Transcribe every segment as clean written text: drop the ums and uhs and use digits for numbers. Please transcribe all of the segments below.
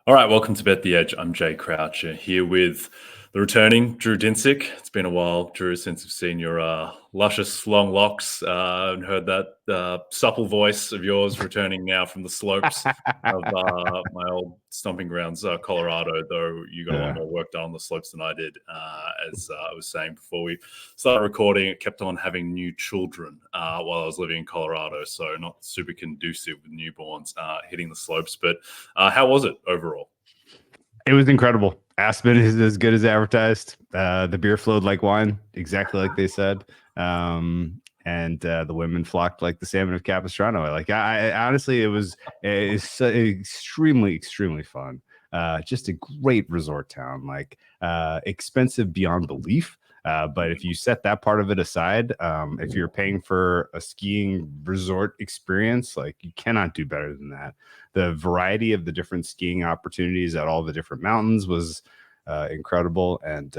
All right, welcome to Bet the Edge. I'm Jay Croucher here with the returning Drew Dinsick. It's been a while, Drew, since we've seen your luscious long locks and heard that supple voice of yours returning now from the slopes of my old stomping grounds, Colorado, though you got a lot Yeah. more work done on the slopes than I did. As I was saying before we started recording, it kept on having new children while I was living in Colorado, so not super conducive with newborns hitting the slopes. But how was it overall? It was incredible. Aspen is as good as advertised. The beer flowed like wine, exactly like they said. And the women flocked like the salmon of Capistrano. I honestly, it's extremely, extremely fun. Just a great resort town, expensive beyond belief. But if you set that part of it aside, if you're paying for a skiing resort experience, like you cannot do better than that. The variety of the different skiing opportunities at all the different mountains was incredible. And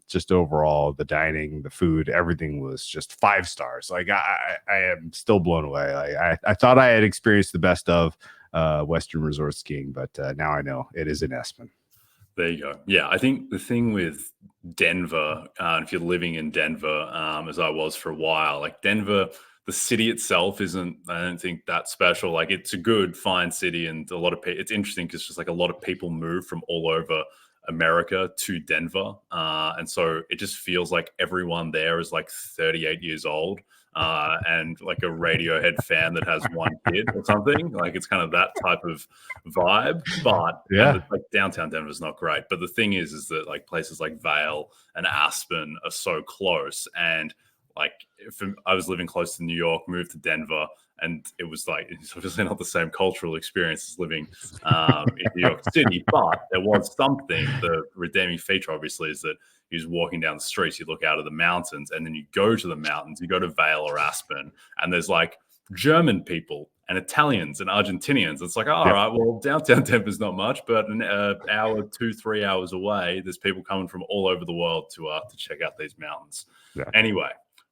just overall, the dining, the food, everything was just 5 stars. I am still blown away. I thought I had experienced the best of Western resort skiing, but now I know it is in Aspen. There you go. Yeah, I think the thing with Denver, if you're living in Denver, as I was for a while, like Denver, the city itself isn't, I don't think, that special. Like it's a good, fine city, and a lot of people. It's interesting because just like a lot of people move from all over America to Denver, and so it just feels like everyone there is like 38 years old. And like a Radiohead fan that has one kid or something. Like it's kind of that type of vibe. But and Yeah. like downtown Denver is not great. But the thing is that like places like Vail and Aspen are so close. And like if I was living close to New York, moved to Denver, and it was like it's obviously not the same cultural experience as living in New York City, but there was something. The redeeming feature, obviously, is that you're just walking down the streets, you look out of the mountains, and then you go to the mountains, you go to Vail or Aspen, and there's like German people and Italians and Argentinians. It's like, all Yep. right, well, downtown Denver's not much, but an hour, 2, 3 hours away, there's people coming from all over the world to check out these mountains. Yeah. Anyway,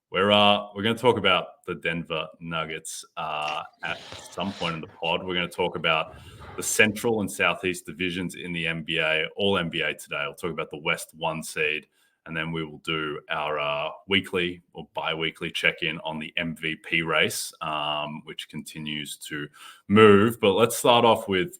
we're going to talk about the Denver Nuggets at some point in the pod. We're going to talk about the Central and Southeast divisions in the NBA, all NBA today. We'll talk about the West 1 seed, and then we will do our weekly or bi-weekly check-in on the MVP race, which continues to move. But let's start off with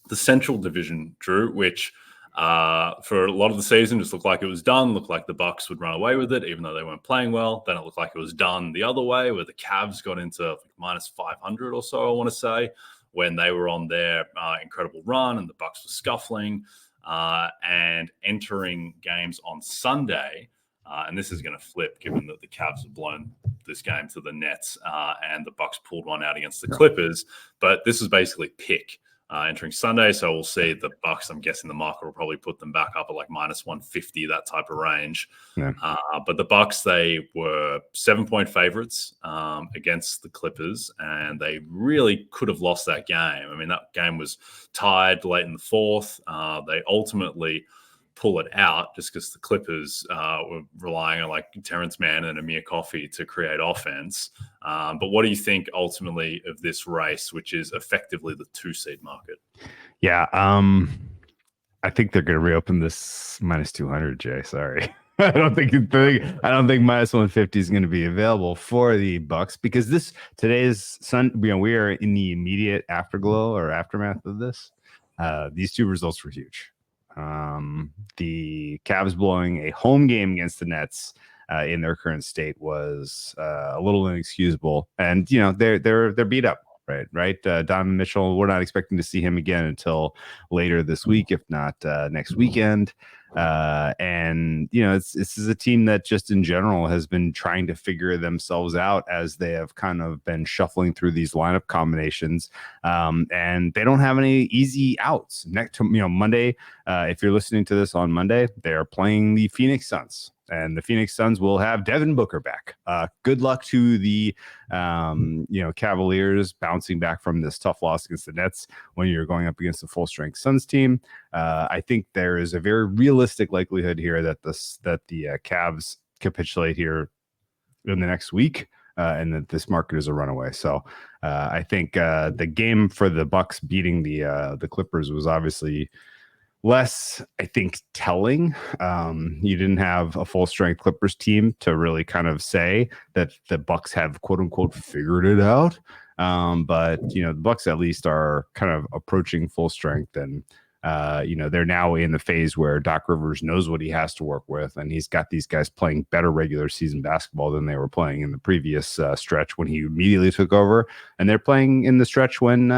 the Central Division, Drew, which for a lot of the season just looked like it was done, looked like the Bucks would run away with it, even though they weren't playing well. Then it looked like it was done the other way, where the Cavs got into like minus 500 or so, I want to say, when they were on their incredible run and the Bucks were scuffling and entering games on Sunday. And this is going to flip, given that the Cavs have blown this game to the Nets and the Bucks pulled one out against the Clippers. But this is basically pick entering Sunday. So we'll see the Bucks. I'm guessing the market will probably put them back up at like minus 150, that type of range. Yeah. But the Bucks, they were 7-point favorites against the Clippers, and they really could have lost that game. I mean, that game was tied late in the fourth. They ultimately pull it out just because the Clippers were relying on like Terrence Mann and Amir Coffey to create offense. But what do you think ultimately of this race, which is effectively the 2-seed market? Yeah. I think they're going to reopen this minus 200, Jay. Sorry. I don't think minus 150 is going to be available for the Bucks because today's we are in the immediate afterglow or aftermath of this. These two results were huge. The Cavs blowing a home game against the Nets in their current state was a little inexcusable, and they're beat up. Right. Donovan Mitchell, we're not expecting to see him again until later this week, if not next weekend. And this is a team that just in general has been trying to figure themselves out as they have kind of been shuffling through these lineup combinations. And they don't have any easy outs. Next to Monday, if you're listening to this on Monday, they are playing the Phoenix Suns. And the Phoenix Suns will have Devin Booker back. Good luck to the Cavaliers bouncing back from this tough loss against the Nets when you're going up against a full strength Suns team. I think there is a very realistic likelihood here that the Cavs capitulate here in the next week. and that this market is a runaway. So I think the game for the Bucks beating the Clippers was obviously less, I think, telling. You didn't have a full strength Clippers team to really kind of say that the Bucks have quote unquote figured it out. But the Bucks at least are kind of approaching full strength, and they're now in the phase where Doc Rivers knows what he has to work with, and he's got these guys playing better regular season basketball than they were playing in the previous stretch when he immediately took over, and they're playing in the stretch when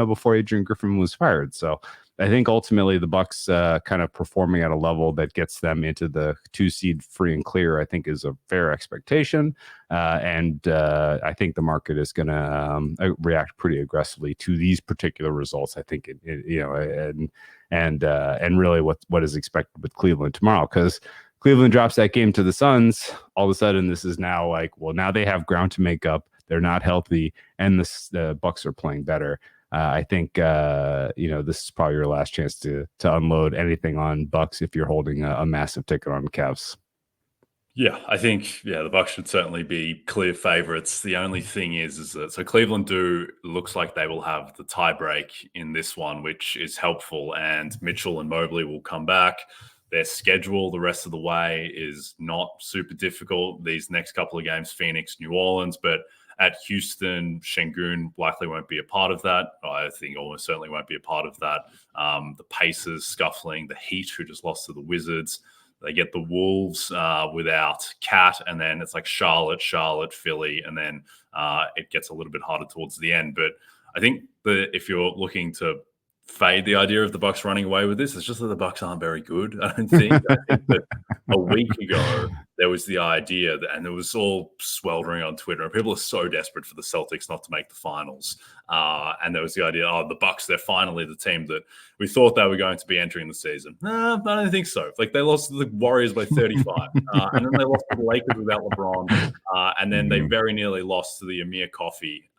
before Adrian Griffin was fired. So I think ultimately the Bucks kind of performing at a level that gets them into the 2 seed free and clear, I think is a fair expectation. And I think the market is going to react pretty aggressively to these particular results. I think, and really what is expected with Cleveland tomorrow, because Cleveland drops that game to the Suns. All of a sudden, this is now like, well, now they have ground to make up. They're not healthy, and the Bucks are playing better. I think this is probably your last chance to unload anything on Bucks if you're holding a massive ticket on the Cavs. Yeah, I think the Bucks should certainly be clear favorites. The only thing is that so Cleveland looks like they will have the tiebreak in this one, which is helpful, and Mitchell and Mobley will come back. Their schedule the rest of the way is not super difficult. These next couple of games, Phoenix, New Orleans, but at Houston, Şengün likely won't be a part of that. I think almost certainly won't be a part of that. The Pacers scuffling, the Heat, who just lost to the Wizards. They get the Wolves without Cat, and then it's like Charlotte, Philly, and then it gets a little bit harder towards the end. But I think that if you're looking to fade the idea of the Bucks running away with this, it's just that the Bucks aren't very good. I think that a week ago there was the idea that, and it was all sweltering on Twitter, and people are so desperate for the Celtics not to make the finals. And there was the idea, the Bucks, they're finally the team that we thought they were going to be entering the season. No, I don't think so. Like, they lost to the Warriors by 35, and then they lost to the Lakers without LeBron, and then they very nearly lost to the Amir Coffey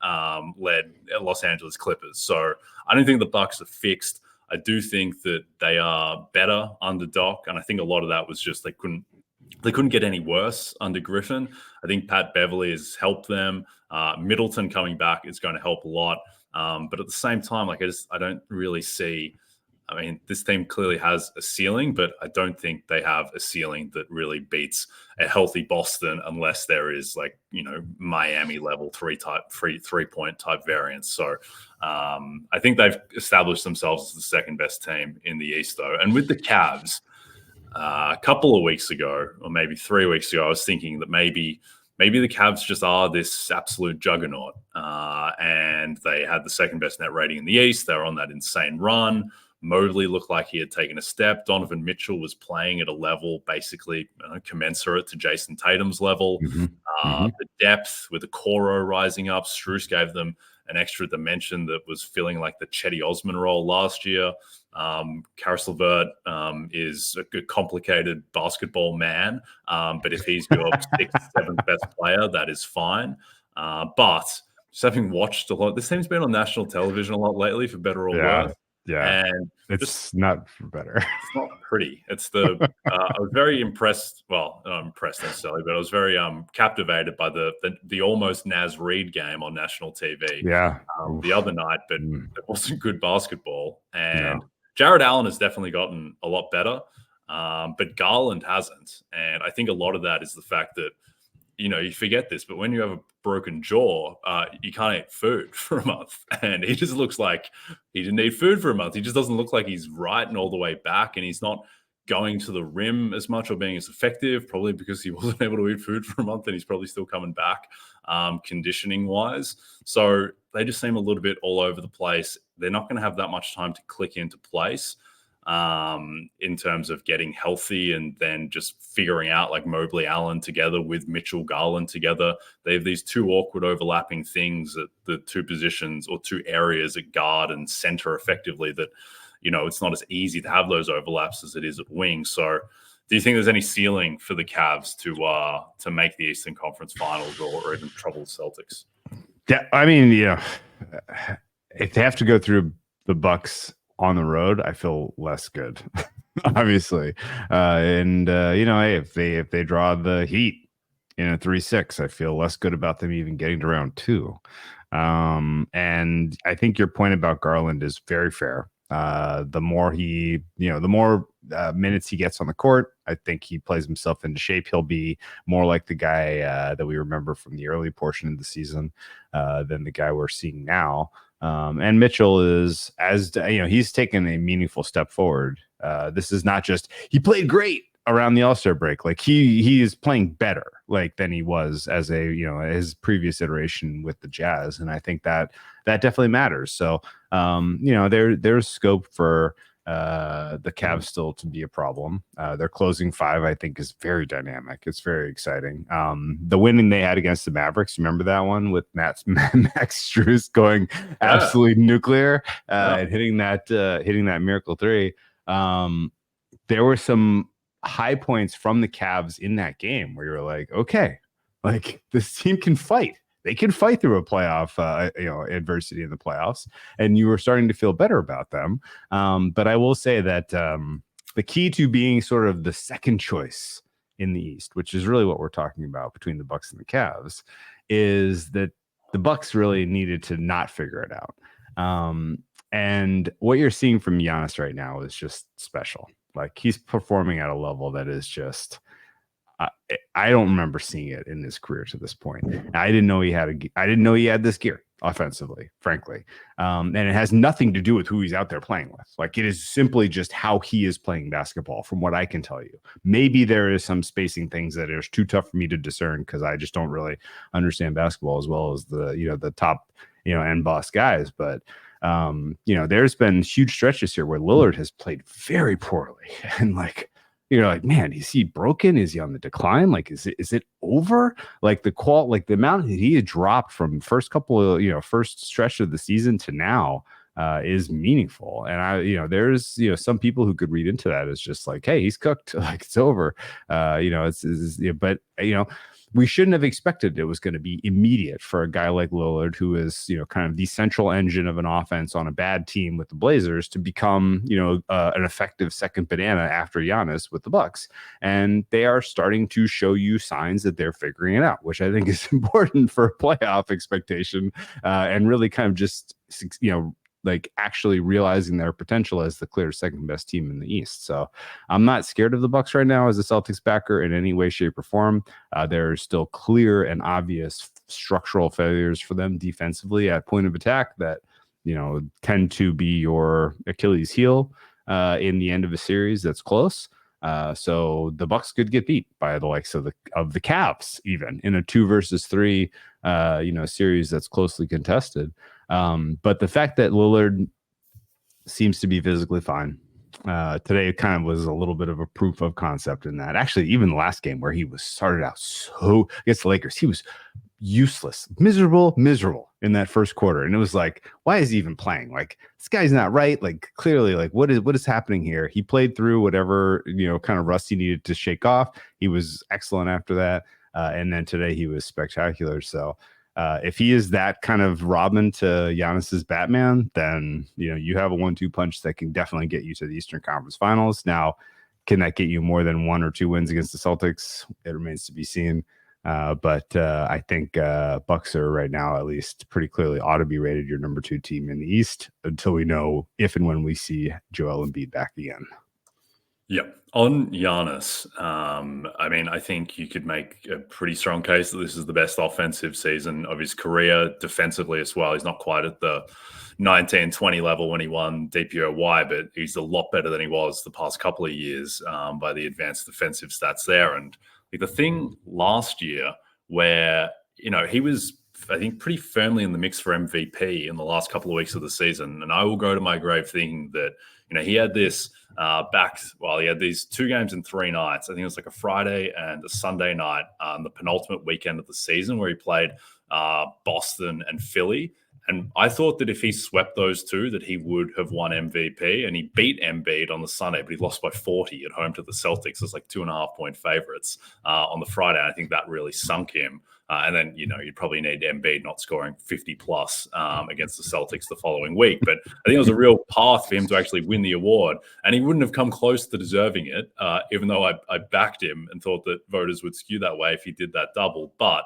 led Los Angeles Clippers. So I don't think the Bucks are fixed. I do think that they are better under Doc, and I think a lot of that was just they couldn't get any worse under Griffin. I think Pat Beverly has helped them. Middleton coming back is going to help a lot. But at the same time, I don't really see. I mean, this team clearly has a ceiling, but I don't think they have a ceiling that really beats a healthy Boston, unless there is Miami level three-point type variance. So I think they've established themselves as the second best team in the East, though. And with the Cavs, a couple of weeks ago, or maybe 3 weeks ago, I was thinking that maybe the Cavs just are this absolute juggernaut, and they had the second best net rating in the East. They were on that insane run. Mobley looked like he had taken a step. Donovan Mitchell was playing at a level basically commensurate to Jason Tatum's level. The depth with the Coro rising up, Strus gave them an extra dimension that was feeling like the Chetty Osman role last year. Karis LeVert is a complicated basketball man, but if he's your 6th, 7th best player, that is fine. But just having watched a lot, this team's been on national television a lot lately, for better or worse. Yeah, and it's not for better. It's not pretty. It's I was very impressed. Well, not impressed necessarily, but I was very captivated by the almost Reid game on national TV. Yeah, the other night, but it wasn't good basketball. And Jared Allen has definitely gotten a lot better, but Garland hasn't. And I think a lot of that is the fact that you forget this, but when you have a broken jaw, you can't eat food for a month. And he just looks like he didn't eat food for a month. He just doesn't look like he's right and all the way back. And he's not going to the rim as much or being as effective, probably because he wasn't able to eat food for a month, and he's probably still coming back conditioning-wise. So they just seem a little bit all over the place. They're not going to have that much time to click into place in terms of getting healthy and then just figuring out like Mobley Allen together with Mitchell Garland together. They have these two awkward overlapping things at the two positions or two areas at guard and center effectively that, it's not as easy to have those overlaps as it is at wing. So do you think there's any ceiling for the Cavs to make the Eastern Conference Finals or even trouble the Celtics? Yeah, I mean, if they have to go through the Bucks on the road, I feel less good, obviously. Hey, if they draw the Heat, in a 3-6. I feel less good about them even getting to round 2. And I think your point about Garland is very fair. The more minutes he gets on the court, I think he plays himself into shape. He'll be more like the guy that we remember from the early portion of the season than the guy we're seeing now. And Mitchell is, he's taken a meaningful step forward. This is not just he played great around the All-Star break. Like he is playing better than he was as his previous iteration with the Jazz. And I think that definitely matters. So, there's scope for the Cavs still to be a problem. Their closing 5, I think, is very dynamic. It's very exciting. The winning they had against the Mavericks, remember that one with Max Strus going absolutely nuclear and hitting that miracle 3. There were some high points from the Cavs in that game where you're like, okay, like this team can fight. They can fight through a playoff, adversity in the playoffs, and you were starting to feel better about them. But I will say that the key to being sort of the second choice in the East, which is really what we're talking about between the Bucks and the Cavs, is that the Bucks really needed to not figure it out. And what you're seeing from Giannis right now is just special. Like he's performing at a level that is just, I don't remember seeing it in his career to this point. I didn't know he had this gear offensively, frankly. And it has nothing to do with who he's out there playing with. Like it is simply just how he is playing basketball from what I can tell you. Maybe there is some spacing things that are too tough for me to discern because I just don't really understand basketball as well as the top, end boss guys. But there's been huge stretches here where Lillard has played very poorly, and you're like, man, is he broken? Is he on the decline? Like, is it over? Like the amount that he had dropped from first stretch of the season to now is meaningful. And there's some people who could read into that as just like, hey, he's cooked, like it's over. But we shouldn't have expected it was going to be immediate for a guy like Lillard, who is, kind of the central engine of an offense on a bad team with the Blazers, to become, an effective second banana after Giannis with the Bucks. And they are starting to show you signs that they're figuring it out, which I think is important for a playoff expectation and really kind of just, actually realizing their potential as the clear second best team in the East. So I'm not scared of the Bucks right now as a Celtics backer in any way, shape, or form. There are still clear and obvious structural failures for them defensively at point of attack that, tend to be your Achilles heel in the end of a series that's close. So the Bucks could get beat by the likes of the Cavs, even in a 2 versus 3, series that's closely contested. But the fact that Lillard seems to be physically fine today kind of was a little bit of a proof of concept in that. Actually, even the last game where he was started out so against the Lakers, he was useless, miserable in that first quarter. And it was like, why is he even playing? Like, this guy's not right. Like, clearly, like what is happening here? He played through whatever, kind of rust he needed to shake off. He was excellent after that. And then today he was spectacular. So if he is that kind of Robin to Giannis's Batman, then, you have a 1-2 punch that can definitely get you to the Eastern Conference Finals. Now, can that get you more than 1 or 2 wins against the Celtics? It remains to be seen. But I think Bucks are right now, at least pretty clearly, ought to be rated your number 2 team in the East until we know if and when we see Joel Embiid back again. Yeah. On Giannis, I think you could make a pretty strong case that this is the best offensive season of his career, defensively as well. He's not quite at the 19-20 level when he won DPOY, but he's a lot better than he was the past couple of years by the advanced defensive stats there. And the thing last year where, he was, I think, pretty firmly in the mix for MVP in the last couple of weeks of the season. And I will go to my grave thinking that, he had this he had these 2 games in 3 nights. I think it was like a Friday and a Sunday night on the penultimate weekend of the season where he played Boston and Philly. And I thought that if he swept those 2, that he would have won MVP. And he beat Embiid on the Sunday, but he lost by 40 at home to the Celtics. It's like 2.5-point favorites on the Friday. And I think that really sunk him. And then, you'd probably need Embiid not scoring 50 plus against the Celtics the following week. But I think it was a real path for him to actually win the award. And he wouldn't have come close to deserving it, even though I backed him and thought that voters would skew that way if he did that double. But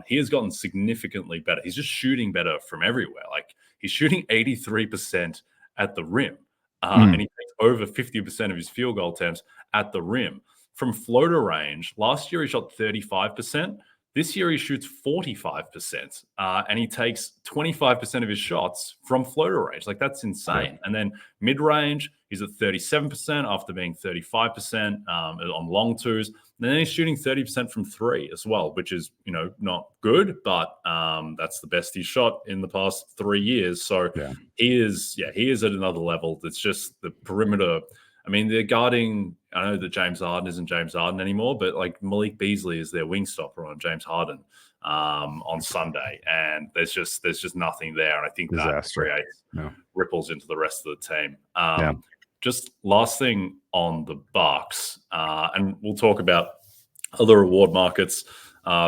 he has gotten significantly better. He's just shooting better from everywhere. Like, he's shooting 83% at the rim. And he takes over 50% of his field goal attempts at the rim. From floater range, last year he shot 35%. This year he shoots 45%. And he takes 25% of his shots from floater range. Like, that's insane. Yeah. And then mid-range, he's at 37% after being 35% on long twos. And then he's shooting 30% from three as well, which is, not good, but that's the best he's shot in the past 3 years. So he is at another level. It's just the perimeter. I mean, they're guarding, I know that James Harden isn't James Harden anymore, but like Malik Beasley is their wing stopper on James Harden on Sunday. And there's just nothing there. And I think that creates ripples into the rest of the team. Just last thing on the Bucks, and we'll talk about other award markets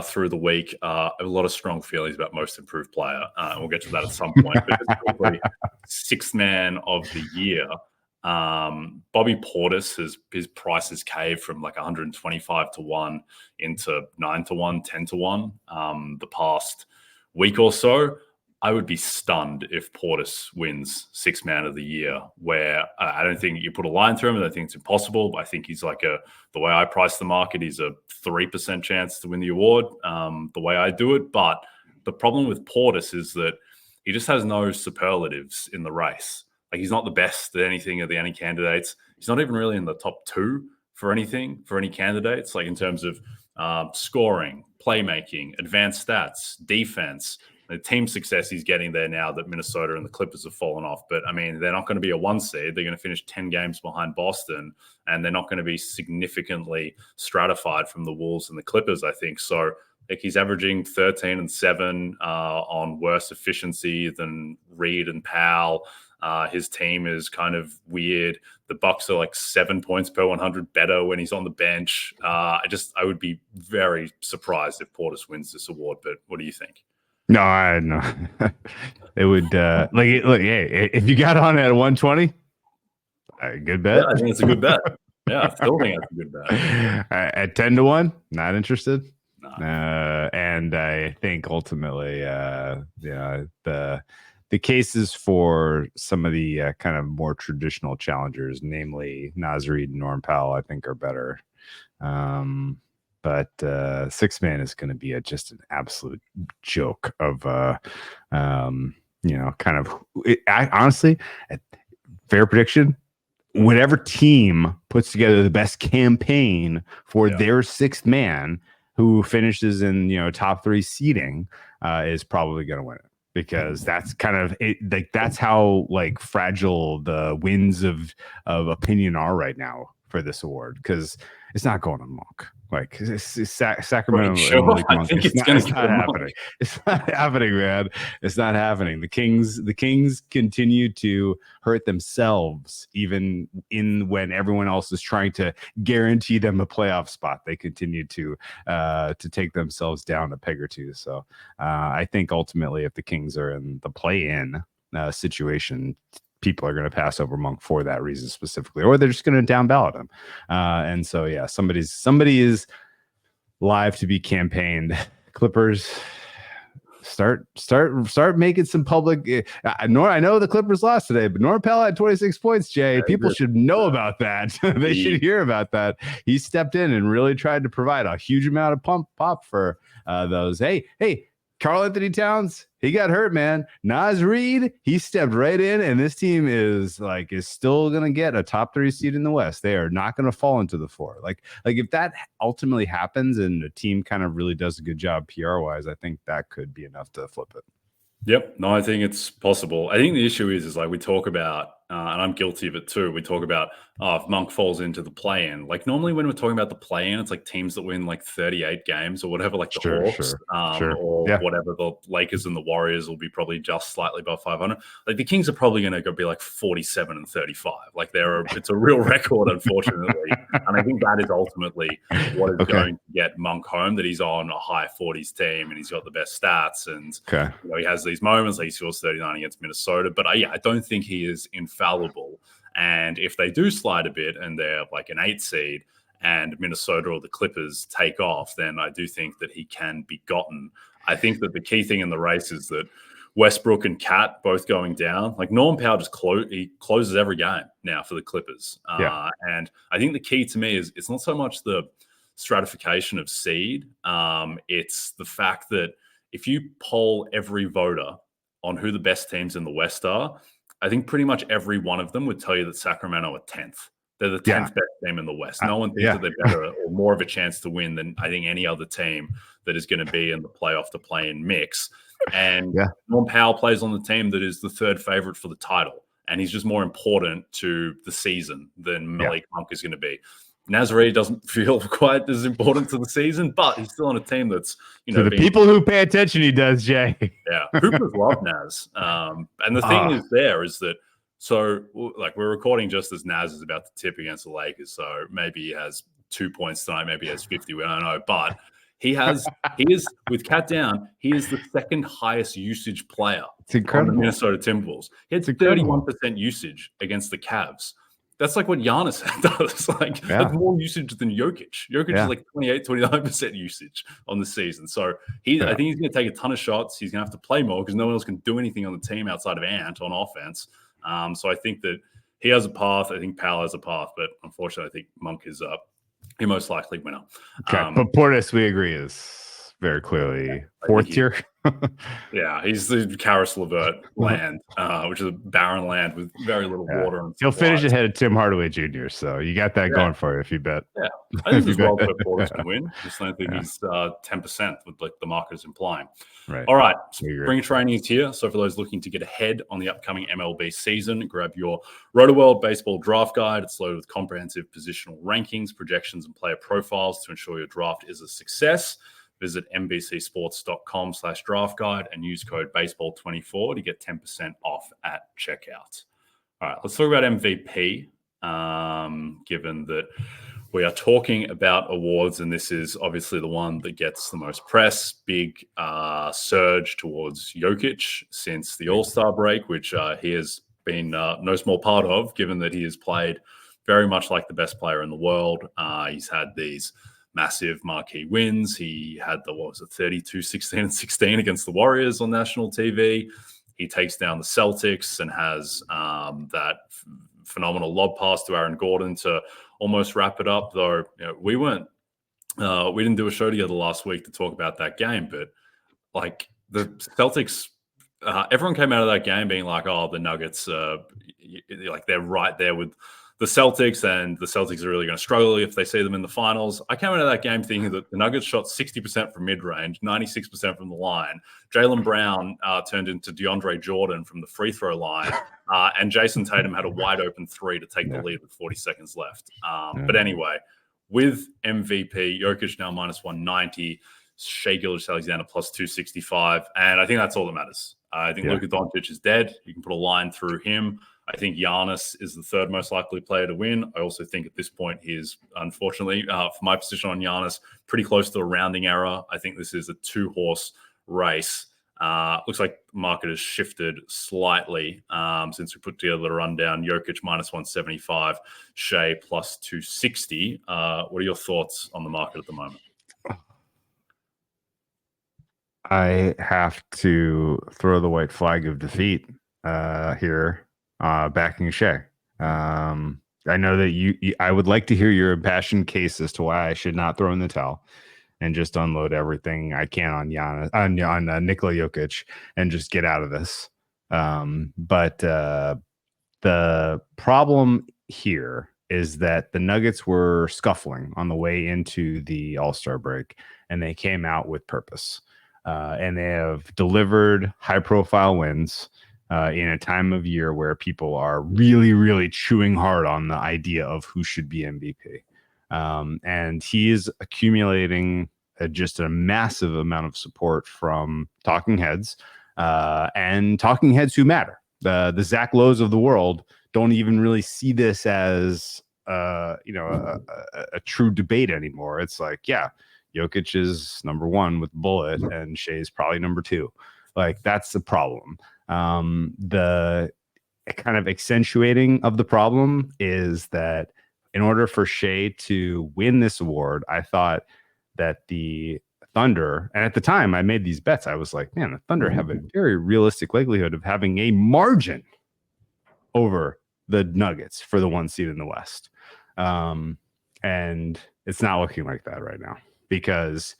through the week. I have a lot of strong feelings about most improved player, and we'll get to that at some point. But just quickly, sixth man of the year, Bobby Portis, his price has caved from like 125 to 1 into 9 to 1, 10 to 1 the past week or so. I would be stunned if Portis wins sixth man of the year, where I don't think you put a line through him. I think it's impossible. I think he's like the way I price the market, he's a 3% chance to win the award, the way I do it. But the problem with Portis is that he just has no superlatives in the race. Like, he's not the best at anything of any candidates. He's not even really in the top 2 for anything, for any candidates, like in terms of scoring, playmaking, advanced stats, defense. The team success he's getting there now that Minnesota and the Clippers have fallen off. But, I mean, they're not going to be a 1 seed. They're going to finish 10 games behind Boston, and they're not going to be significantly stratified from the Wolves and the Clippers, I think. So, like, he's averaging 13 and 7 on worse efficiency than Reid and Powell. His team is kind of weird. The Bucks are like 7 points per 100 better when he's on the bench. I would be very surprised if Portis wins this award. But what do you think? No, I know. It would look. Hey, if you got on at 120, good bet. Yeah, I think it's a good bet. Yeah, I still think it's a good bet. At 10 to 1, not interested. No. And I think ultimately, the cases for some of the kind of more traditional challengers, namely Naz Reid and Norm Powell, I think are better. But sixth man is going to be just an absolute joke of, honestly, fair prediction. Whatever team puts together the best campaign for their sixth man, who finishes in top 3 seeding, is probably going to win it. Because that's kind of it, like that's how like fragile the winds of opinion are right now for this award, because it's not going amok. Like Sacramento, sure. I think it's not happening. It's not happening, man. It's not happening. The Kings continue to hurt themselves, even when everyone else is trying to guarantee them a playoff spot. They continue to take themselves down a peg or two. So I think ultimately, if the Kings are in the play-in situation, people are going to pass over Monk for that reason specifically, or they're just going to down ballot him. And so, yeah, somebody is live to be campaigned. Clippers, start making some public. I know the Clippers lost today, but Norm Powell had 26 points. Jay, people should know about that. They should hear about that. He stepped in and really tried to provide a huge amount of pop for those. Hey. Karl Anthony Towns, he got hurt, man. Naz Reid, he stepped right in, and this team is still gonna get a top 3 seed in the West. They are not gonna fall into the 4. Like if that ultimately happens and the team kind of really does a good job PR wise, I think that could be enough to flip it. Yep. No, I think it's possible. I think the issue is like we talk about and I'm guilty of it too. We talk about, if Monk falls into the play-in. Like normally when we're talking about the play-in, it's like teams that win like 38 games or whatever, like the Hawks, or Yeah. whatever. The Lakers and the Warriors will be probably just slightly above 500. Like the Kings are probably going to go be like 47 and 35. Like it's a real record, unfortunately. And I think that is ultimately what is going to get Monk home, that he's on a high 40s team and he's got the best stats. And you know, he has these moments, like he scores 39 against Minnesota. But I don't think he is infallible. And if they do slide a bit and they're like an 8 seed and Minnesota or the Clippers take off, then I do think that he can be gotten. I think that the key thing in the race is that Westbrook and Cat both going down. Like Norman Powell just closes every game now for the Clippers. And I think the key to me is it's not so much the stratification of seed. It's the fact that if you poll every voter on who the best teams in the West are, I think pretty much every one of them would tell you that Sacramento are 10th. They're the 10th best team in the West. No one thinks that they're better or more of a chance to win than I think any other team that is going to be in the playoff to play-in mix. And Norman Powell plays on the team that is the third favorite for the title. And he's just more important to the season than Malik Monk is going to be. Nazarene doesn't feel quite as important to the season, but he's still on a team that's, you know, the people who pay attention, he does, Jay. Yeah, Hoopers love Naz. And the thing is that, so like we're recording just as Naz is about to tip against the Lakers, so maybe he has 2 points tonight, maybe he has 50, we don't know, but he is with Cat down, he is the second highest usage player on the Minnesota Timberwolves. He had 31% usage against the Cavs. That's like what Giannis does. Like that's more usage than Jokic. Jokic is like 28, 29% usage on the season. So I think he's going to take a ton of shots. He's going to have to play more because no one else can do anything on the team outside of Ant on offense. So I think that he has a path. I think Powell has a path, but unfortunately, I think Monk is the most likely winner. But Portis, we agree, is very clearly fourth tier. Yeah, he's the Karis LeVert land, which is a barren land with very little water. And he'll finish ahead of Tim Hardaway Jr., so you got that going for you if you bet. Yeah, I think there's well where Portis can win. Just don't think he's 10% with like the market is implying. Right. All right, spring training is here. So for those looking to get ahead on the upcoming MLB season, grab your Roto-World Baseball Draft Guide. It's loaded with comprehensive positional rankings, projections, and player profiles to ensure your draft is a success. Visit NBCsports.com/draft guide and use code baseball24 to get 10% off at checkout. All right, let's talk about MVP, given that we are talking about awards, and this is obviously the one that gets the most press. Big surge towards Jokic since the All-Star break, which he has been no small part of, given that he has played very much like the best player in the world. He's had these massive marquee wins. He had the 32, 16, and 16 against the Warriors on national TV. He takes down the Celtics and has that phenomenal lob pass to Aaron Gordon to almost wrap it up. Though we didn't do a show together last week to talk about that game, but like the Celtics, everyone came out of that game being like, "Oh, the Nuggets, like they're right there with the Celtics, and the Celtics are really going to struggle if they see them in the finals." I came out of that game thinking that the Nuggets shot 60% from mid-range, 96% from the line. Jaylen Brown turned into DeAndre Jordan from the free throw line, and Jason Tatum had a wide-open three to take the lead with 40 seconds left. But anyway, with MVP, Jokic now minus 190, Shai Gilgeous-Alexander plus 265, and I think that's all that matters. I think Luka Doncic is dead. You can put a line through him. I think Giannis is the third most likely player to win. I also think at this point he is, unfortunately, for my position on Giannis, pretty close to a rounding error. I think this is a two-horse race. Looks like the market has shifted slightly since we put together the rundown. Jokic minus 175, Shai plus 260. What are your thoughts on the market at the moment? I have to throw the white flag of defeat here. Backing Shai. I know that I would like to hear your impassioned case as to why I should not throw in the towel and just unload everything I can on Giannis, on Nikola Jokic, and just get out of this. But the problem here is that the Nuggets were scuffling on the way into the All-Star break, and they came out with purpose. And they have delivered high-profile wins. in a time of year where people are really, really chewing hard on the idea of who should be MVP. And he is accumulating just a massive amount of support from talking heads and talking heads who matter. The Zach Lowe's of the world don't even really see this as a true debate anymore. It's like, yeah, Jokic is number one with bullet, and Shai's probably number two. Like, that's the problem. The kind of accentuating of the problem is that in order for Shai to win this award, I thought that the Thunder, and at the time I made these bets, I was like, man, the Thunder have a very realistic likelihood of having a margin over the Nuggets for the 1 seed in the West. And it's not looking like that right now, because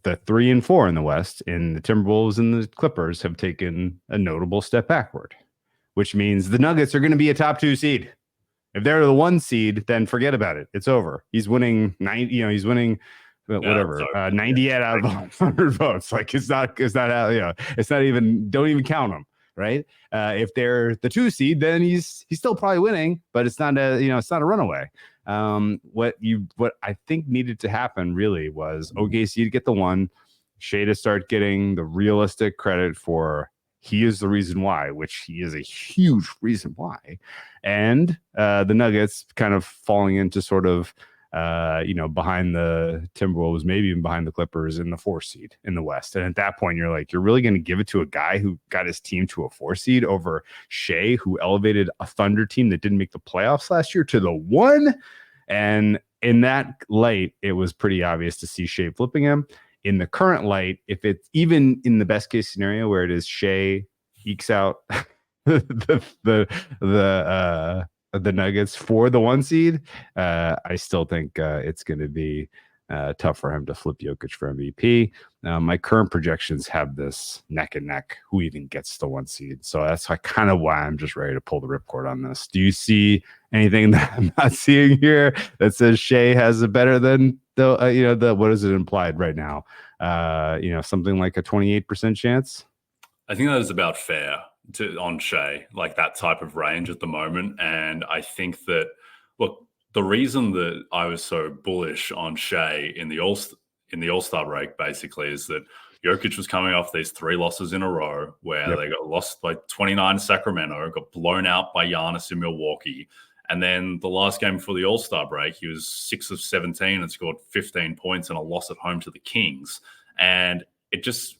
the 3 and 4 in the West, in the Timberwolves and the Clippers, have taken a notable step backward, which means the Nuggets are going to be a top 2 seed. If they're the 1 seed, then forget about it. It's over. He's winning 90. He's winning whatever 98 out of 100 votes. Like, it's not it's not even. Don't even count them. Right? If they're the 2 seed, then he's still probably winning, but it's not it's not a runaway. What I think needed to happen really was OKC to get the 1, Shai to start getting the realistic credit for he is the reason why, which he is a huge reason why, and the Nuggets kind of falling into sort of behind the Timberwolves, maybe even behind the Clippers in the 4 seed in the West. And at that point, you're like, you're really going to give it to a guy who got his team to a 4 seed over Shai, who elevated a Thunder team that didn't make the playoffs last year to the 1. And in that light, it was pretty obvious to see Shai flipping him. In the current light, if it's even in the best case scenario where it is Shai ekes out the Nuggets for the 1 seed, I still think it's going to be tough for him to flip Jokic for MVP. My current projections have this neck and neck who even gets the 1 seed. So that's kind of why I'm just ready to pull the ripcord on this. Do you see anything that I'm not seeing here that says Shai has a better than the what is it implied right now? Something like a 28% chance? I think that is about fair on Shai, like that type of range at the moment. And I think that, look, the reason that I was so bullish on Shai in the All-Star break basically is that Jokic was coming off these 3 losses in a row where they got lost by 29 to Sacramento, got blown out by Giannis in Milwaukee. And then the last game before the All-Star break, he was 6 of 17 and scored 15 points and a loss at home to the Kings. And it just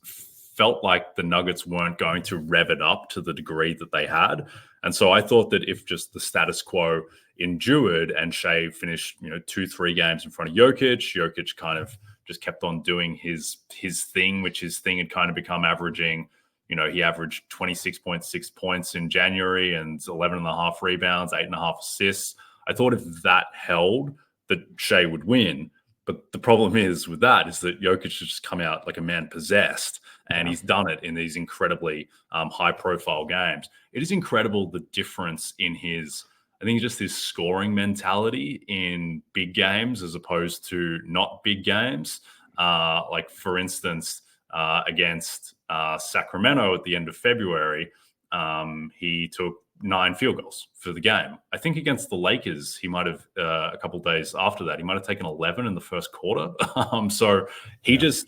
felt like the Nuggets weren't going to rev it up to the degree that they had. And so I thought that if just the status quo endured and Shai finished, 2-3 games in front of Jokic kind of just kept on doing his thing, which his thing had kind of become averaging. He averaged 26.6 points in January and 11.5 rebounds, 8.5 assists. I thought if that held, that Shai would win. But the problem is with that is that Jokic has just come out like a man possessed, and he's done it in these incredibly high-profile games. It is incredible the difference in his scoring mentality in big games as opposed to not big games. Like, for instance, against Sacramento at the end of February, he took 9 field goals for the game. I think against the Lakers, he might have a couple of days after that, he might have taken 11 in the first quarter. So he just,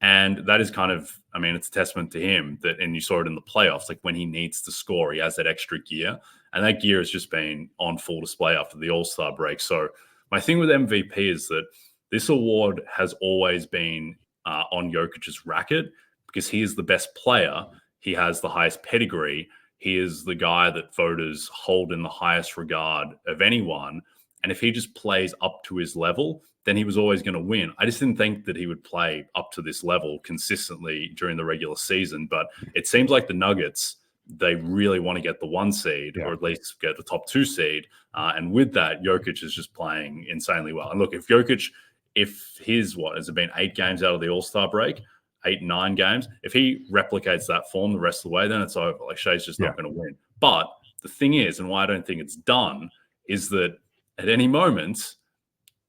and that is kind of, it's a testament to him that, and you saw it in the playoffs, like when he needs to score, he has that extra gear, and that gear has just been on full display after the All-Star break. So my thing with MVP is that this award has always been on Jokic's racket because he is the best player. He has the highest pedigree. He is the guy that voters hold in the highest regard of anyone. And if he just plays up to his level, then he was always going to win. I just didn't think that he would play up to this level consistently during the regular season. But it seems like the Nuggets, they really want to get the 1 seed or at least get the top 2 seed. And with that, Jokic is just playing insanely well. And look, if Jokic, has it been 8 games out of the All-Star break, 8, 9 games. If he replicates that form the rest of the way, then it's over. Like, Shai's just not going to win. But the thing is, and why I don't think it's done, is that at any moment,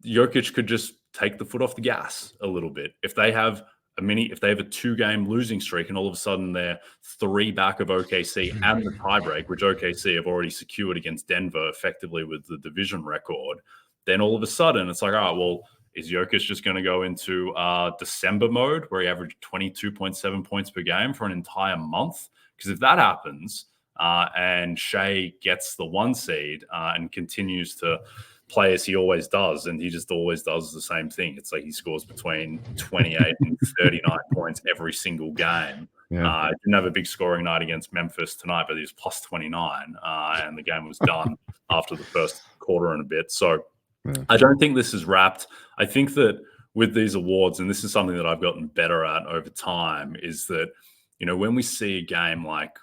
Jokic could just take the foot off the gas a little bit. If they have if they have a 2-game losing streak and all of a sudden they're 3 back of OKC and the tiebreak, which OKC have already secured against Denver effectively with the division record, then all of a sudden it's like, all right, well, is Jokic just going to go into December mode where he averaged 22.7 points per game for an entire month? Because if that happens and Shai gets the 1 seed and continues to play as he always does, and he just always does the same thing. It's like he scores between 28 and 39 points every single game. Yeah. Didn't have a big scoring night against Memphis tonight, but he was plus 29, and the game was done after the first quarter and a bit. So I don't think this is wrapped. I think that with these awards, and this is something that I've gotten better at over time, is that, when we see a game like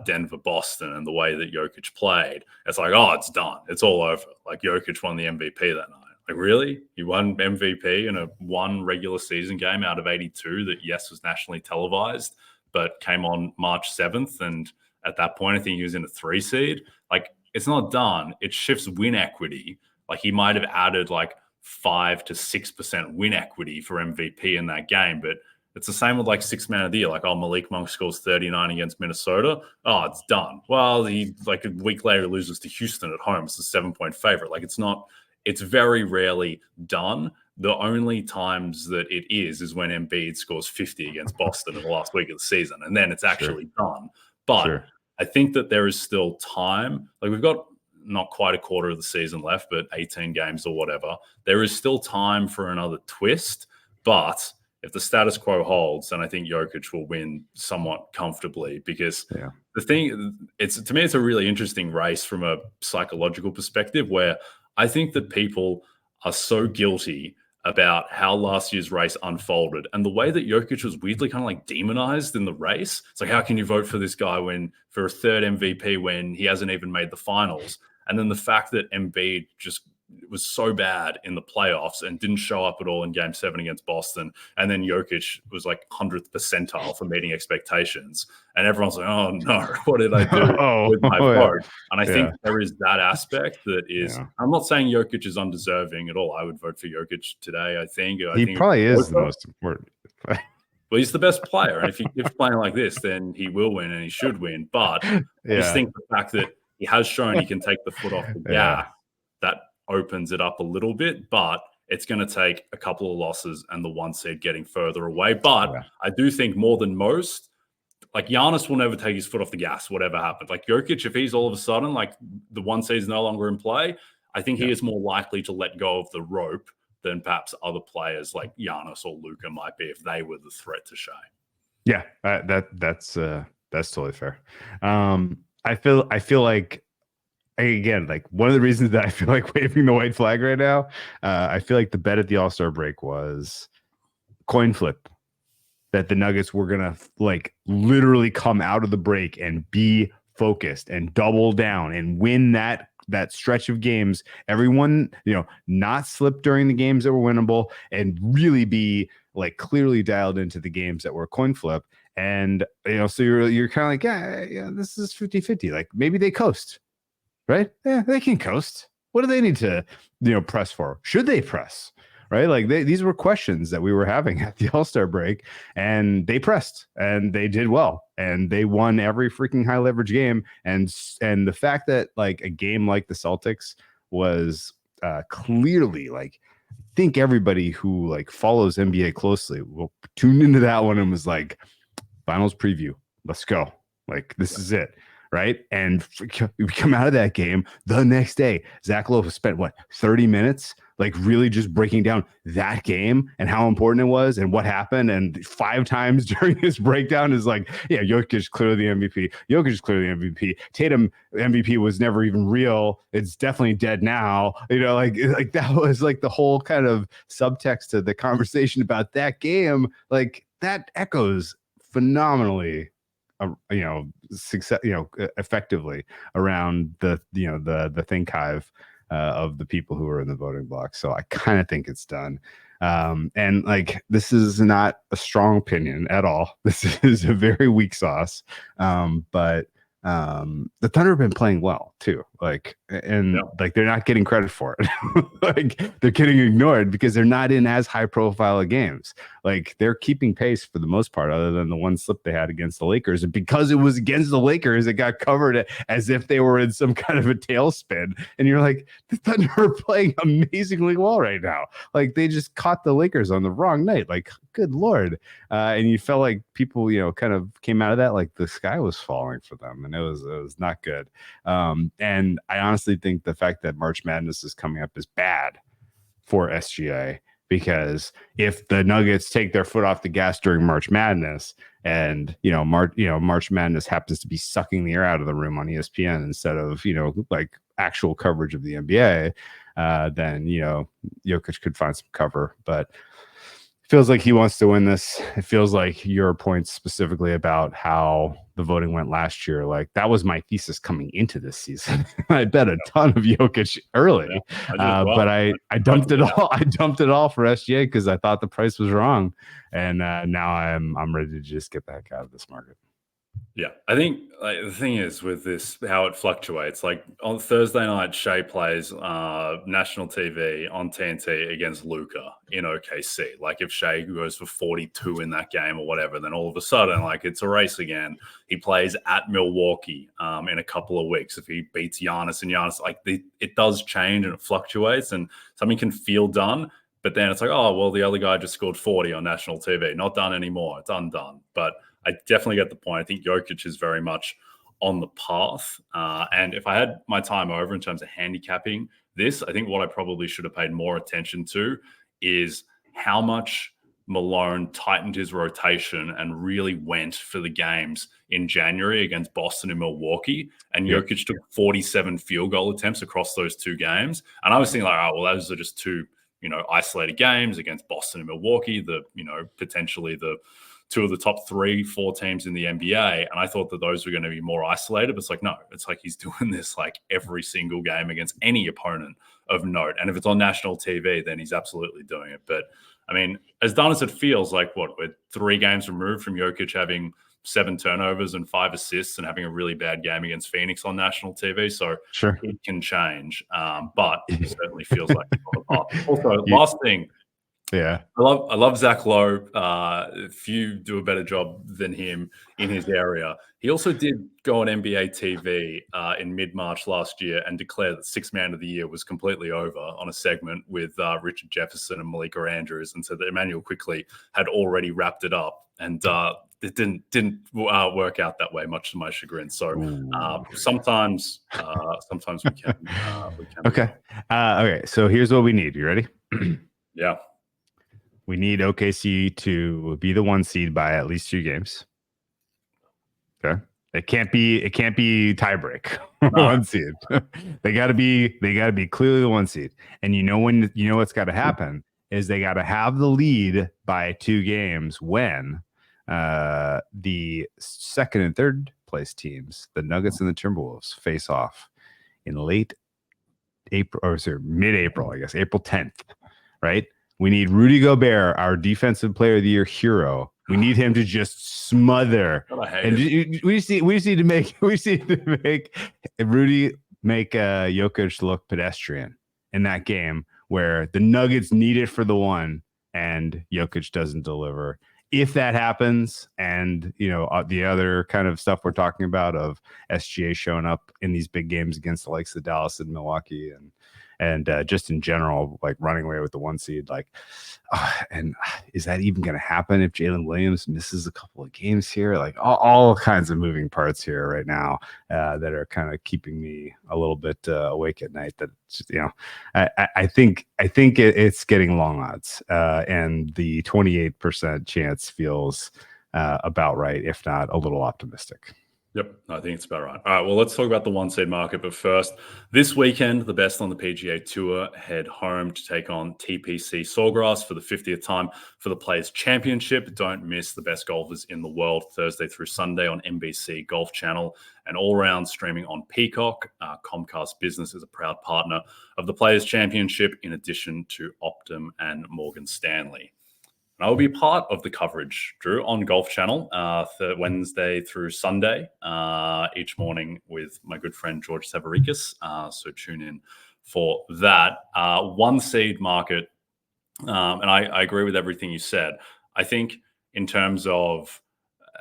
Denver-Boston and the way that Jokic played, it's like, oh, it's done. It's all over. Like, Jokic won the MVP that night. Like, really? You won MVP in a 1 regular season game out of 82 that, yes, was nationally televised, but came on March 7th. And at that point, I think he was in a 3 seed. Like, it's not done. It shifts win equity. Like, he might have added like 5 to 6% win equity for MVP in that game, but it's the same with like 6th man of the year. Like, oh, Malik Monk scores 39 against Minnesota. Oh, it's done. Well, he like a week later loses to Houston at home. It's a 7-point favorite. Like, it's very rarely done. The only times that it is when Embiid scores 50 against Boston in the last week of the season. And then it's actually done. But I think that there is still time. Like, we've got not quite a quarter of the season left, but 18 games or whatever. There is still time for another twist. But if the status quo holds, then I think Jokic will win somewhat comfortably, because the thing, to me, it's a really interesting race from a psychological perspective, where I think that people are so guilty about how last year's race unfolded and the way that Jokic was weirdly kind of like demonized in the race. It's like, how can you vote for this guy for a 3rd MVP when he hasn't even made the finals? And then the fact that Embiid just was so bad in the playoffs and didn't show up at all in Game 7 against Boston. And then Jokic was like 100th percentile for meeting expectations. And everyone's like, oh no, what did I do with my vote? And I think there is that aspect that is, I'm not saying Jokic is undeserving at all. I would vote for Jokic today, I think. He probably is the most important. Well, he's the best player. And if he keeps playing like this, then he will win and he should win. But I just think the fact that he has shown he can take the foot off the gas, that opens it up a little bit, but it's going to take a couple of losses and the 1 seed getting further away. But I do think more than most, like, Giannis will never take his foot off the gas, whatever happens. Like, Jokic, if he's all of a sudden, like, the 1 seed is no longer in play, I think he is more likely to let go of the rope than perhaps other players like Giannis or Luka might be if they were the threat to Shai. Yeah, that's totally fair. I feel like, again, like, one of the reasons that I feel like waving the white flag right now, I feel like the bet at the All-Star break was coin flip, that the Nuggets were going to like literally come out of the break and be focused and double down and win that stretch of games. Everyone, not slip during the games that were winnable and really be like clearly dialed into the games that were coin flip. And, so you're kind of like, yeah, this is 50-50. Like, maybe they coast. Right? Yeah, they can coast. What do they need to, press for? Should they press? Right? Like, these were questions that we were having at the All-Star break, and they pressed and they did well, and they won every freaking high leverage game. And the fact that like a game like the Celtics was clearly, like, I think everybody who like follows NBA closely will tune into that one and was like, finals preview, let's go. Like, this is it. Right. And we come out of that game the next day. Zach Lowe spent 30 minutes, like, really just breaking down that game and how important it was and what happened. And 5 times during his breakdown is like, yeah, Jokic is clearly the MVP. Jokic is clearly the MVP. Tatum MVP was never even real. It's definitely dead now. Like that was like the whole kind of subtext to the conversation about that game. Like, that echoes phenomenally success, effectively around the think hive of the people who are in the voting block. So I kind of think it's done. And like, this is not a strong opinion at all. This is a very weak sauce. But the Thunder have been playing well too. and they're not getting credit for it. Like they're getting ignored because they're not in as high profile of games. Like they're keeping pace for the most part, other than the one slip they had against the Lakers. And because it was against the Lakers, it got covered as if they were in some kind of a tailspin. And you're like, the Thunder are playing amazingly well right now. Like they just caught the Lakers on the wrong night. Like, good Lord. And you felt like people, kind of came out of that like the sky was falling for them, and it was not good. And I honestly think the fact that March Madness is coming up is bad for SGA, because if the Nuggets take their foot off the gas during March Madness, and March Madness happens to be sucking the air out of the room on ESPN instead of like actual coverage of the NBA, then Jokic could find some cover, but. Feels like he wants to win this. It feels like your points specifically about how the voting went last year. Like that was my thesis coming into this season. I bet a ton of Jokic early, but I dumped it all. I dumped it all for SGA because I thought the price was wrong, and now I'm ready to just get the heck out of this market. Yeah, I think the thing is with this, how it fluctuates. Like on Thursday night, Shai plays national TV on TNT against Luka in OKC. Like if Shai goes for 42 in that game or whatever, then all of a sudden, like it's a race again. He plays at Milwaukee in a couple of weeks. If he beats Giannis and Giannis, like it does change and it fluctuates, and something can feel done. But then it's like, oh, well, the other guy just scored 40 on national TV. Not done anymore. It's undone. But I definitely get the point. I think Jokic is very much on the path. And if I had my time over in terms of handicapping this, I think what I probably should have paid more attention to is how much Malone tightened his rotation and really went for the games in January against Boston and Milwaukee. And Jokic took 47 field goal attempts across those two games. And I was thinking like, oh, well, those are just two, isolated games against Boston and Milwaukee, potentially the two of the top 3-4 teams in the NBA. And I thought that those were going to be more isolated, but it's like, no, it's like he's doing this like every single game against any opponent of note. And if it's on national TV, then he's absolutely doing it. But I mean, as done as it feels, like we're 3 games removed from Jokic having 7 turnovers and 5 assists and having a really bad game against Phoenix on national TV. So sure, it can change. But it certainly feels like it's on the path. Also, last thing, yeah, I love Zach Lowe. If you do a better job than him in his area, he also did go on NBA TV in mid-March last year and declare that Sixth Man of the Year was completely over on a segment with Richard Jefferson and Malika Andrews, and so that Emmanuel Quickly had already wrapped it up, and it didn't work out that way, much to my chagrin. So sometimes we can. Okay. Okay. So here's what we need. You ready? Yeah. We need OKC to be the 1 seed by at least 2 games. Okay. It can't be tiebreak. No. 1 seed. They gotta be clearly the 1 seed. And what's gotta happen is they gotta have the lead by 2 games when the second and third place teams, the Nuggets and the Timberwolves, face off in late April, or mid-April, I guess, April 10th, right? We need Rudy Gobert, our defensive player of the year hero. We need him to just smother. And we just need to make Rudy make Jokic look pedestrian in that game where the Nuggets need it for the 1 and Jokic doesn't deliver. If that happens, and the other kind of stuff we're talking about of SGA showing up in these big games against the likes of Dallas and Milwaukee and just in general, like running away with the 1 seed, like, and is that even going to happen if Jalen Williams misses a couple of games here? Like all kinds of moving parts here right now that are kind of keeping me a little bit awake at night. That I think it's getting long odds, and the 28% chance feels about right, if not a little optimistic. Yep, I think it's about right. All right, well, let's talk about the 1 seed market. But first, this weekend, the best on the PGA Tour head home to take on TPC Sawgrass for the 50th time for the Players Championship. Don't miss the best golfers in the world Thursday through Sunday on NBC Golf Channel and all round streaming on Peacock. Comcast Business is a proud partner of the Players Championship in addition to Optum and Morgan Stanley. And I will be part of the coverage, Drew, on Golf Channel, Wednesday through Sunday, each morning with my good friend George Savaricas. So tune in for that. One seed market, and I agree with everything you said. I think in terms of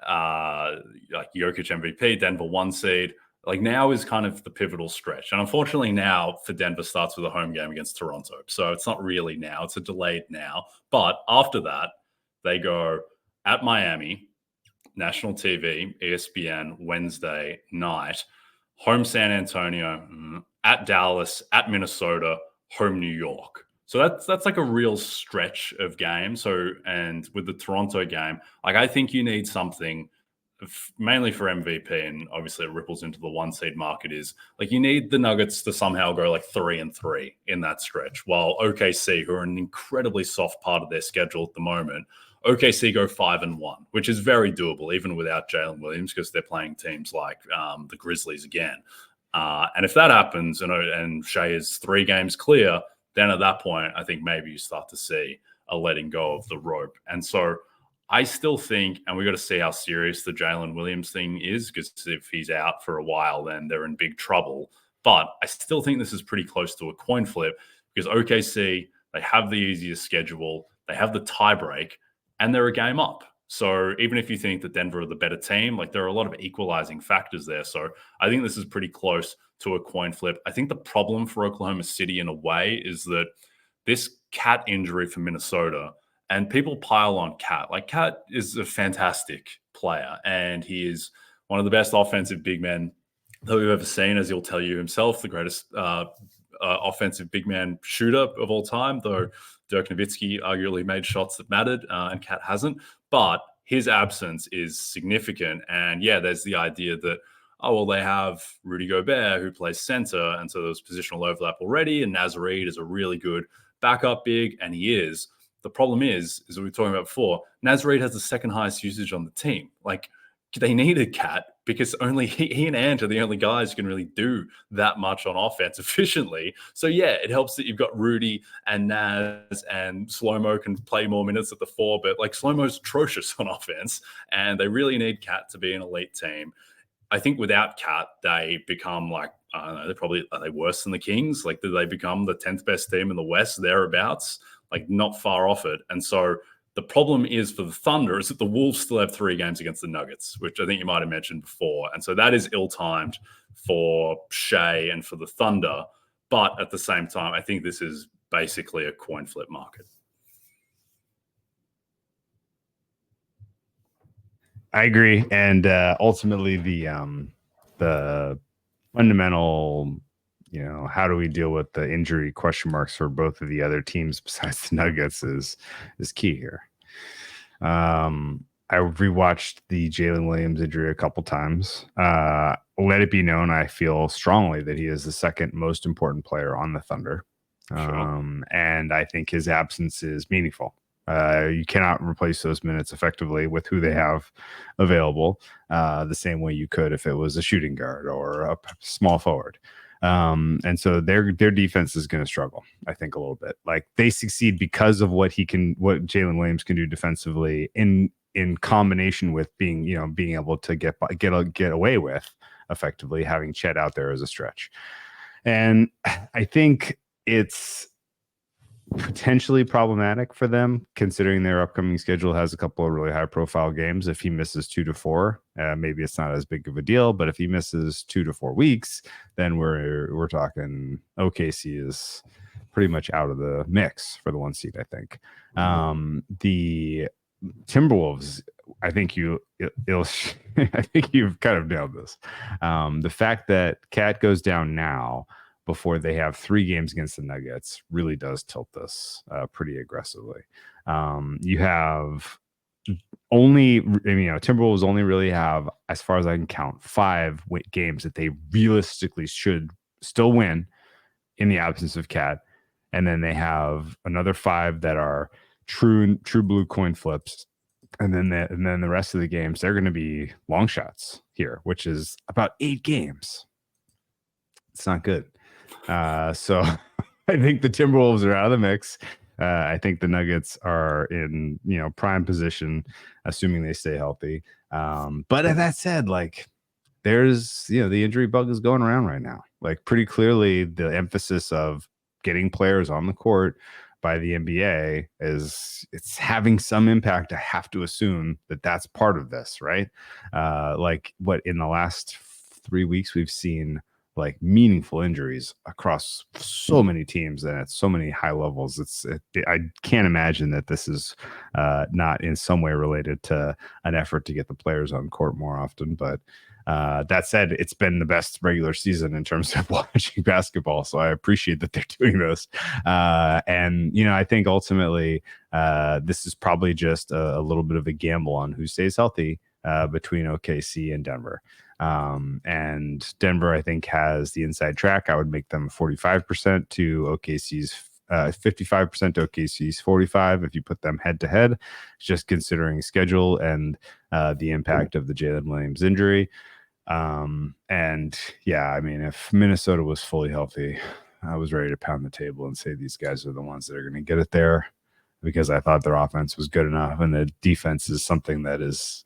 like Jokic MVP, Denver 1 seed, like now is kind of the pivotal stretch. And unfortunately now for Denver starts with a home game against Toronto. So it's not really now, it's a delayed now. But after that, they go at Miami, national TV, ESPN, Wednesday night, home San Antonio, at Dallas, at Minnesota, home New York. So that's like a real stretch of games. So, and with the Toronto game, like I think you need something mainly for MVP, and obviously it ripples into the 1 seed market, is like you need the Nuggets to somehow go like 3-3 in that stretch, while OKC, who are an incredibly soft part of their schedule at the moment, OKC go 5-1, which is very doable even without Jalen Williams because they're playing teams like the Grizzlies again. And if that happens, and Shai is 3 games clear, then at that point, I think maybe you start to see a letting go of the rope. And so I still think, and we got to see how serious the Jalen Williams thing is, because if he's out for a while, then they're in big trouble. But I still think this is pretty close to a coin flip because OKC, they have the easiest schedule, they have the tiebreak, and they're a game up. So even if you think that Denver are the better team, like there are a lot of equalizing factors there. So I think this is pretty close to a coin flip. I think the problem for Oklahoma City in a way is that this Cat injury for Minnesota, and people pile on Cat. Like Cat is a fantastic player, and he is one of the best offensive big men that we've ever seen, as he'll tell you himself, the greatest offensive big man shooter of all time, though Dirk Nowitzki arguably made shots that mattered, and Cat hasn't. But his absence is significant. And yeah, there's the idea that, oh, well, they have Rudy Gobert who plays center, and so there's positional overlap already, and Reid is a really good backup big, and he is. The problem is what we were talking about before, Reid has the second highest usage on the team. Like, they needed Cat because only he and Ant are the only guys who can really do that much on offense efficiently. So yeah, it helps that you've got Rudy and Naz, and Slow-Mo can play more minutes at the 4, but like Slow-Mo's atrocious on offense, and they really need Cat to be an elite team. I think without Cat, they become like, I don't know, are they worse than the Kings? Like, do they become the 10th best team in the West, thereabouts? Like, not far off it. And so the problem is for the Thunder is that the Wolves still have 3 games against the Nuggets, which I think you might have mentioned before. And so that is ill-timed for Shai and for the Thunder. But at the same time, I think this is basically a coin flip market. I agree. And ultimately the fundamental, how do we deal with the injury question marks for both of the other teams besides the Nuggets is key here. I rewatched the Jalen Williams injury a couple times. Let it be known, I feel strongly that he is the second most important player on the Thunder. Sure. And I think his absence is meaningful. You cannot replace those minutes effectively with who they have available, the same way you could if it was a shooting guard or a small forward. And so their defense is going to struggle, I think, a little bit. Like, they succeed because of what Jalen Williams can do defensively in combination with being able to get away with effectively having Chet out there as a stretch. And I think it's potentially problematic for them, considering their upcoming schedule has a couple of really high profile games. If he misses 2 to 4, maybe it's not as big of a deal, but if he misses 2 to 4 weeks, then we're talking OKC is pretty much out of the mix for the 1 seed, I think. The Timberwolves, I think I think you've kind of nailed this. The fact that Cat goes down now before they have 3 games against the Nuggets really does tilt this pretty aggressively. You have Timberwolves only really have, as far as I can count, 5 games that they realistically should still win in the absence of Cat. And then they have another 5 that are true blue coin flips. And then the rest of the games, they're going to be long shots here, which is about 8 games. It's not good. So I think the Timberwolves are out of the mix. I think the Nuggets are in, prime position, assuming they stay healthy. But that said, like, there's, the injury bug is going around right now. Like, pretty clearly the emphasis of getting players on the court by the NBA it's having some impact. I have to assume that that's part of this, right? Like, what, in the last 3 weeks we've seen like meaningful injuries across so many teams and at so many high levels. I can't imagine that this is not in some way related to an effort to get the players on court more often. But that said, it's been the best regular season in terms of watching basketball. So I appreciate that they're doing this. And, I think ultimately this is probably just a little bit of a gamble on who stays healthy between OKC and Denver. And Denver, I think, has the inside track. I would make them 45% to OKC's 55% to OKC's 45 if you put them head to head, just considering schedule and the impact of the Jalen Williams injury. And yeah, I mean, if Minnesota was fully healthy, I was ready to pound the table and say these guys are the ones that are going to get it there, because I thought their offense was good enough, and the defense is something that is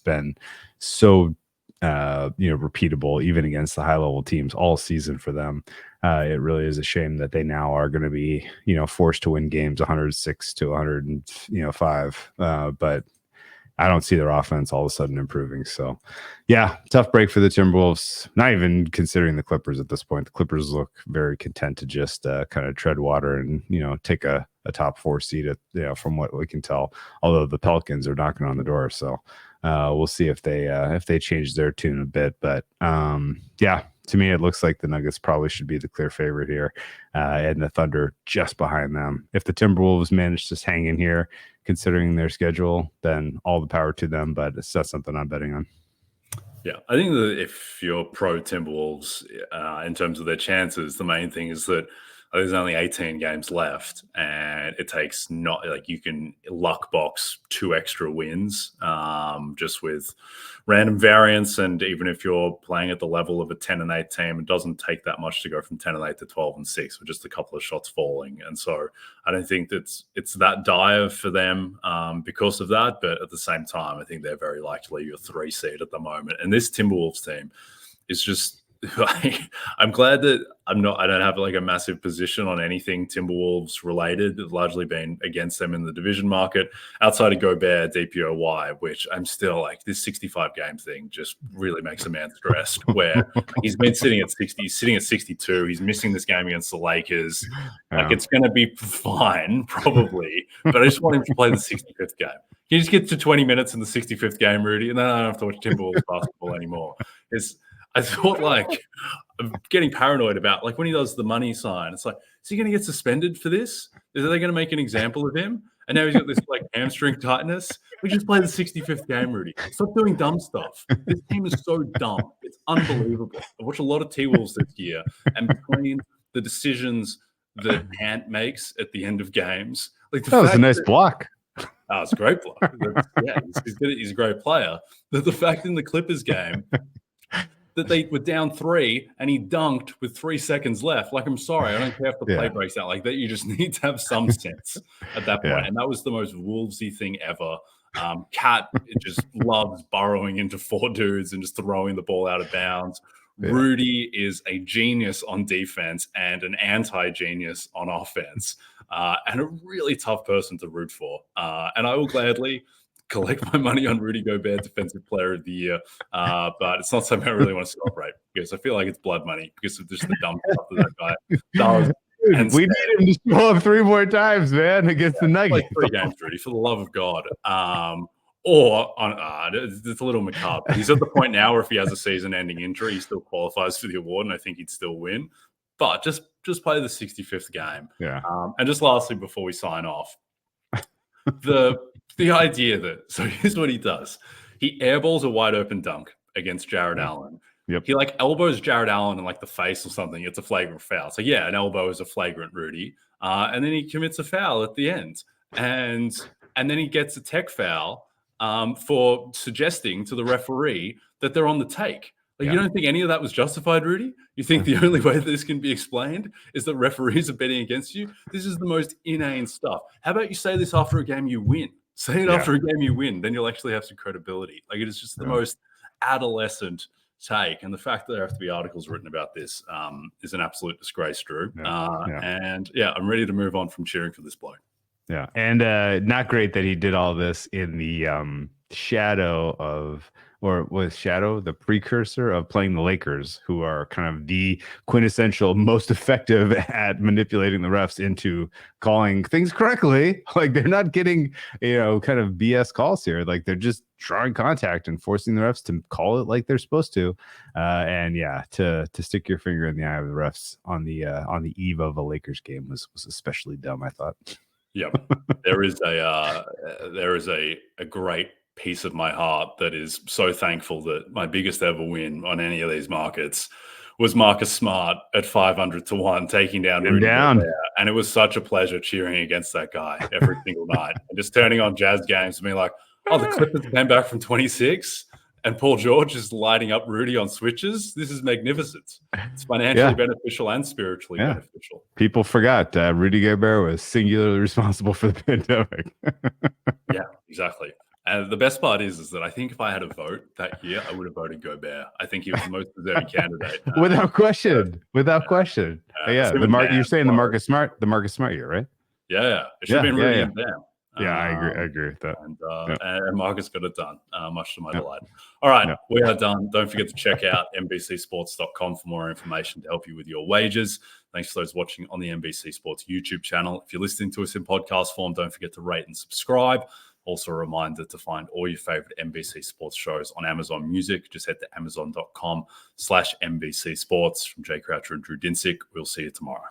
been so repeatable even against the high level teams all season for them. It really is a shame that they now are going to be forced to win games 106 to 105. But I don't see their offense all of a sudden improving. So, yeah, tough break for the Timberwolves. Not even considering the Clippers at this point. The Clippers look very content to just kind of tread water and take a top 4 seed from what we can tell. Although the Pelicans are knocking on the door, so we'll see if they change their tune a bit. But yeah, to me, it looks like the Nuggets probably should be the clear favorite here, and the Thunder just behind them. If the Timberwolves manage to hang in here, considering their schedule, then all the power to them. But it's not something I'm betting on. Yeah, I think that if you're pro Timberwolves in terms of their chances, the main thing is that there's only 18 games left, and it takes not like you can luck box 2 extra wins just with random variance. And even if you're playing at the level of a 10-8 team, it doesn't take that much to go from 10-8 to 12-6 with just a couple of shots falling. And so I don't think that it's that dire for them because of that. But at the same time, I think they're very likely your 3 seed at the moment. And this Timberwolves team is just, I'm glad that I don't have like a massive position on anything Timberwolves related. It's largely been against them in the division market outside of Gobert, DPOY, which I'm still like, this 65 game thing just really makes a man stressed, where he's been sitting at 60, he's sitting at 62. He's missing this game against the Lakers. Like, it's going to be fine probably, but I just want him to play the 65th game. He just gets to 20 minutes in the 65th game, Rudy, and then I don't have to watch Timberwolves basketball anymore. I thought, like, I'm getting paranoid about, like, when he does the money sign, it's like, is he going to get suspended for this? Are they going to make an example of him? And now he's got this, like, hamstring tightness. We just play the 65th game, Rudy. Stop doing dumb stuff. This team is so dumb. It's unbelievable. I watched a lot of T-Wolves this year, and between the decisions that Ant makes at the end of games, like, that was a nice block. Oh, it's a great block. Yeah, he's a great player. The fact in the Clippers game that they were down 3 and he dunked with 3 seconds left. Like, I'm sorry, I don't care if the play breaks out like that. You just need to have some sense at that point. And that was the most Wolvesy thing ever. Cat just loves burrowing into 4 dudes and just throwing the ball out of bounds. Yeah. Rudy is a genius on defense and an anti-genius on offense, and a really tough person to root for. And I will gladly collect my money on Rudy Gobert Defensive Player of the Year, but it's not something I really want to celebrate because I feel like it's blood money because of just the dumb stuff that guy does. Dude, we need him to show up 3 more times, man, against the Nuggets. Like 3 games, Rudy, for the love of God. Or on it's a little macabre. He's at the point now where if he has a season-ending injury, he still qualifies for the award, and I think he'd still win. But just play the 65th game. Yeah. And just lastly, before we sign off, the idea that, so here's what he does. He airballs a wide open dunk against Jared Allen. Yep. He like elbows Jared Allen in like the face or something. It's a flagrant foul. So yeah, an elbow is a flagrant, Rudy. And then he commits a foul at the end. And then he gets a tech foul for suggesting to the referee that they're on the take. Like, you don't think any of that was justified, Rudy? You think the only way that this can be explained is that referees are betting against you? This is the most inane stuff. How about you say this after a game you win? Say it after a game you win, then you'll actually have some credibility. Like, it is just the most adolescent take. And the fact that there have to be articles written about this is an absolute disgrace, Drew. And I'm ready to move on from cheering for this bloke. Yeah. And not great that he did all this in the shadow of, or was shadow the precursor of playing the Lakers, who are kind of the quintessential most effective at manipulating the refs into calling things correctly. Like, they're not getting, kind of BS calls here. Like, they're just drawing contact and forcing the refs to call it like they're supposed to. To stick your finger in the eye of the refs on the eve of a Lakers game was especially dumb, I thought. Yeah, there is a great piece of my heart that is so thankful that my biggest ever win on any of these markets was Marcus Smart at 500-1 taking down Rudy Gobert. And it was such a pleasure cheering against that guy every single night and just turning on Jazz games and being like, oh, the Clippers came back from 26 and Paul George is lighting up Rudy on switches. This is magnificent. It's financially beneficial and spiritually beneficial. People forgot Rudy Gobert was singularly responsible for the pandemic. Yeah, exactly. And the best part is that I think if I had a vote that year, I would have voted Gobert. I think he was the most deserving candidate. Without question. You're saying the Marcus Smart year, right? Yeah. It should have been Rudy and Bam. Yeah, I agree with that. And Marcus got it done, much to my delight. All right, we are done. Don't forget to check out NBCsports.com for more information to help you with your wagers. Thanks to those watching on the NBC Sports YouTube channel. If you're listening to us in podcast form, don't forget to rate and subscribe. Also a reminder to find all your favorite NBC Sports shows on Amazon Music. Just head to amazon.com/NBC Sports. From Jay Croucher and Drew Dinsick, we'll see you tomorrow.